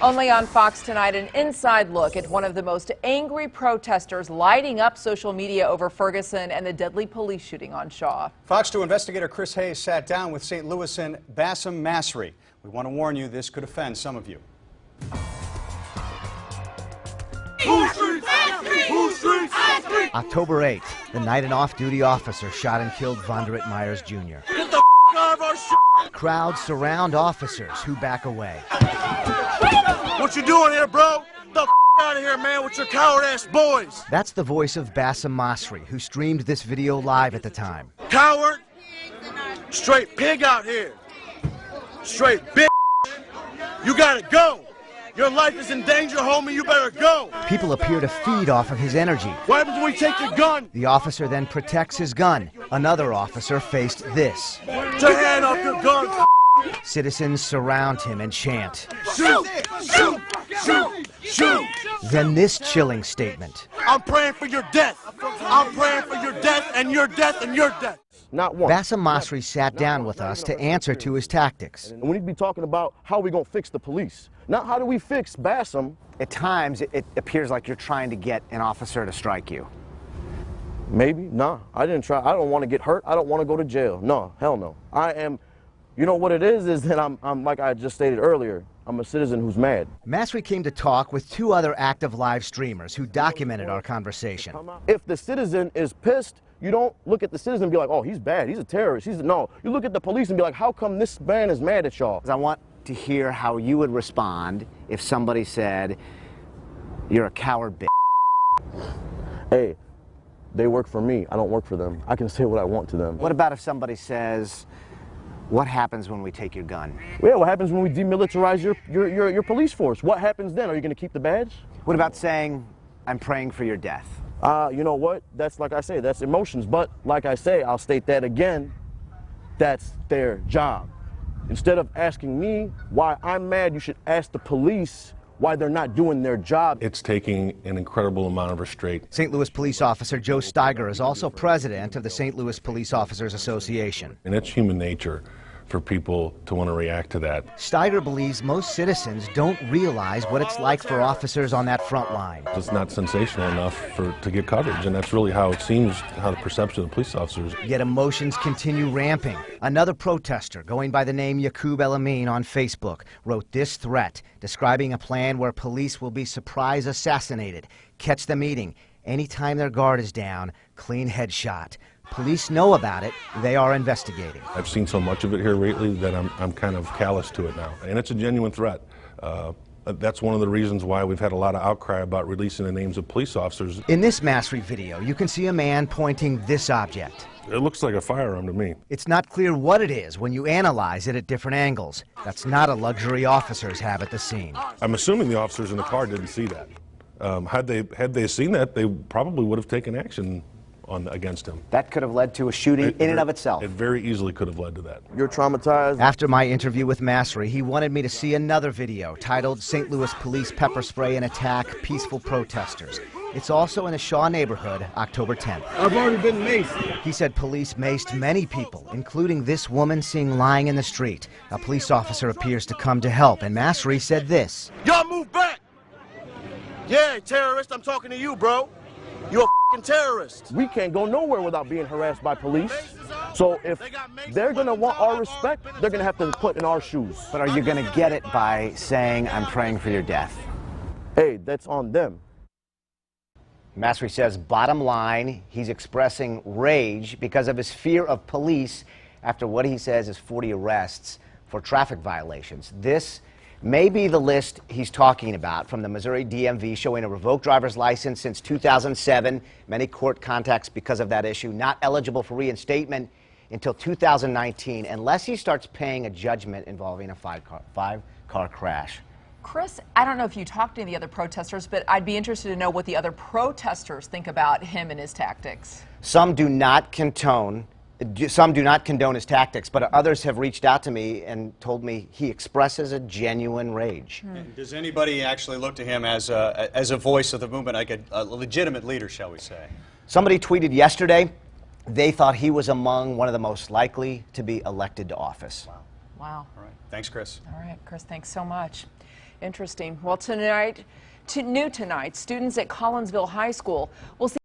Only on Fox tonight, an inside look at one of the most angry protesters lighting up social media over Ferguson and the deadly police shooting on Shaw. Fox 2 investigator Chris Hayes sat down with St. Louisan Bassem Masri. We want to warn you, this could offend some of you. October 8th, the night an off-duty officer shot and killed Vonderrit Myers Jr. Get the out of our shit! Crowds surround officers who back away. What you doing here, bro? Get the out of here, man, with your coward-ass boys! That's the voice of Bassem Masri, who streamed this video live at the time. Coward! Straight pig out here! Straight bitch! You gotta go! Your life is in danger, homie. You better go. People appear to feed off of his energy. What happens when we take your gun? The officer then protects his gun. Another officer faced this. Get your hand off your gun. Citizens surround him and chant. Shoot! Shoot! Shoot! Shoot! Then this chilling statement. I'm praying for your death. I'm praying for your death and your death and your death. Not one. Bassem Masri sat down with us to answer to his tactics. And we need to be talking about how we're going to fix the police. Not how do we fix Bassem. At times, it appears like you're trying to get an officer to strike you. Maybe. Nah, I didn't try. I don't want to get hurt. I don't want to go to jail. No, hell no. I am, you know what it is that I'm like I just stated earlier, I'm a citizen who's mad. Masri came to talk with two other active live streamers who documented our conversation. If the citizen is pissed, you don't look at the citizen and be like, oh, he's bad, he's a terrorist. No, you look at the police and be like, how come this man is mad at y'all? I want to hear how you would respond if somebody said, you're a coward bitch. Hey, they work for me. I don't work for them. I can say what I want to them. What about if somebody says, what happens when we take your gun? Yeah, what happens when we demilitarize your police force? What happens then? Are you going to keep the badge? What about saying, I'm praying for your death? You know what? That's like I say, that's emotions. But like I say, I'll state that again, that's their job. Instead of asking me why I'm mad, you should ask the police why they're not doing their job. It's taking an incredible amount of restraint. St. Louis police officer Joe Steiger is also president of the St. Louis Police Officers Association. And it's human nature for people to want to react to that. Steiger believes most citizens don't realize what it's like for officers on that front line. It's not sensational enough to get coverage, and that's really how it seems, how the perception of the police officers. Yet emotions continue ramping. Another protester, going by the name Yaqub El Amin on Facebook, wrote this threat, describing a plan where police will be surprise assassinated. Catch them eating. Anytime their guard is down, clean headshot. Police know about it. They are investigating. I've seen so much of it here lately that I'm kind of callous to it now. And it's a genuine threat. That's one of the reasons why we've had a lot of outcry about releasing the names of police officers. In this Masri video, you can see a man pointing this object. It looks like a firearm to me. It's not clear what it is when you analyze it at different angles. That's not a luxury officers have at the scene. I'm assuming the officers in the car didn't see that. Had they seen that, they probably would have taken action against him. That could have led to a shooting in and of itself. It very easily could have led to that. You're traumatized. After my interview with Masri, he wanted me to see another video titled St. Louis Police Pepper Spray and Attack Peaceful Protesters. It's also in the Shaw neighborhood, October 10th. I've already been maced. He said police maced many people, including this woman seen lying in the street. A police officer appears to come to help, and Masri said this. Y'all move back! Yeah, terrorist, I'm talking to you, bro. You're a f***ing terrorist. We can't go nowhere without being harassed by police. So if they're going to want our respect, they're going to have to put in our shoes. But are you going to get it by saying, I'm praying for your death? Hey, that's on them. Masri says, bottom line, he's expressing rage because of his fear of police after what he says is 40 arrests for traffic violations. This may be the list he's talking about from the Missouri DMV, showing a revoked driver's license since 2007. Many court contacts because of that issue. Not eligible for reinstatement until 2019 unless he starts paying a judgment involving a five-car crash. Chris, I don't know if you talked to any of the other protesters, but I'd be interested to know what the other protesters think about him and his tactics. Some do not condone his tactics, but others have reached out to me and told me he expresses a genuine rage. Does anybody actually look to him as a voice of the movement, like a legitimate leader, shall we say? Somebody tweeted yesterday they thought he was among one of the most likely to be elected to office. Wow. All right. Thanks, Chris. All right, Chris, thanks so much. Interesting. Well, new tonight, students at Collinsville High School will see